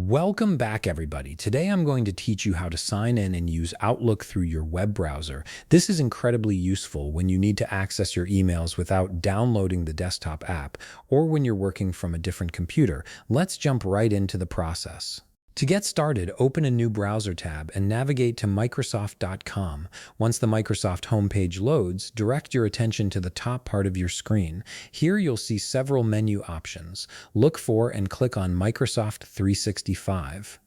Welcome back, everybody. Today I'm going to teach you how to sign in and use Outlook through your web browser. This is incredibly useful when you need to access your emails without downloading the desktop app or when you're working from a different computer. Let's jump right into the process. To get started, open a new browser tab and navigate to Microsoft.com. Once the Microsoft homepage loads, direct your attention to the top part of your screen. Here you'll see several menu options. Look for and click on Microsoft 365.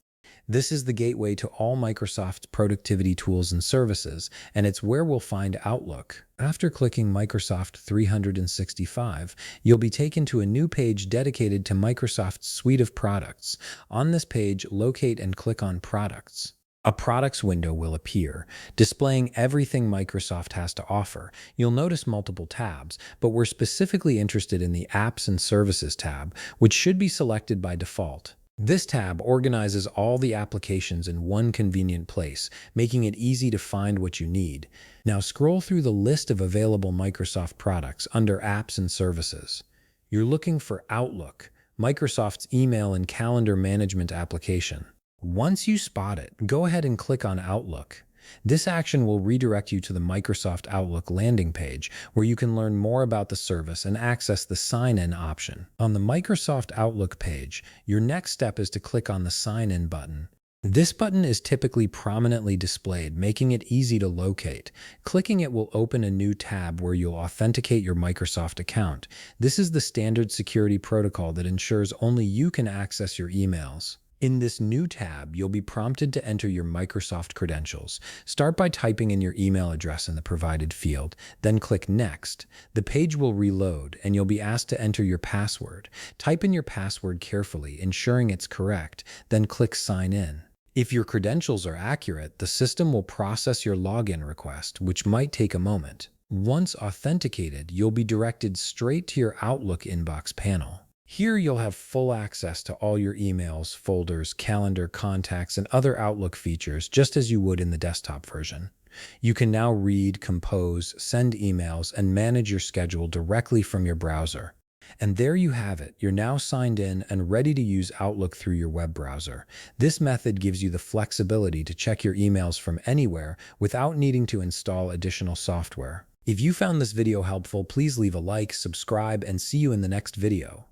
This is the gateway to all Microsoft's productivity tools and services, and it's where we'll find Outlook. After clicking Microsoft 365, you'll be taken to a new page dedicated to Microsoft's suite of products. On this page, locate and click on Products. A products window will appear, displaying everything Microsoft has to offer. You'll notice multiple tabs, but we're specifically interested in the Apps and Services tab, which should be selected by default. This tab organizes all the applications in one convenient place, making it easy to find what you need. Now scroll through the list of available Microsoft products under Apps and Services. You're looking for Outlook, Microsoft's email and calendar management application. Once you spot it, go ahead and click on Outlook. This action will redirect you to the Microsoft Outlook landing page, where you can learn more about the service and access the sign-in option. On the Microsoft Outlook page, your next step is to click on the Sign In button. This button is typically prominently displayed, making it easy to locate. Clicking it will open a new tab where you'll authenticate your Microsoft account. This is the standard security protocol that ensures only you can access your emails. In this new tab, you'll be prompted to enter your Microsoft credentials. Start by typing in your email address in the provided field, then click Next. The page will reload, and you'll be asked to enter your password. Type in your password carefully, ensuring it's correct, then click Sign In. If your credentials are accurate, the system will process your login request, which might take a moment. Once authenticated, you'll be directed straight to your Outlook inbox panel. Here you'll have full access to all your emails, folders, calendar, contacts, and other Outlook features, just as you would in the desktop version. You can now read, compose, send emails, and manage your schedule directly from your browser. And there you have it. You're now signed in and ready to use Outlook through your web browser. This method gives you the flexibility to check your emails from anywhere without needing to install additional software. If you found this video helpful, please leave a like, subscribe, and see you in the next video.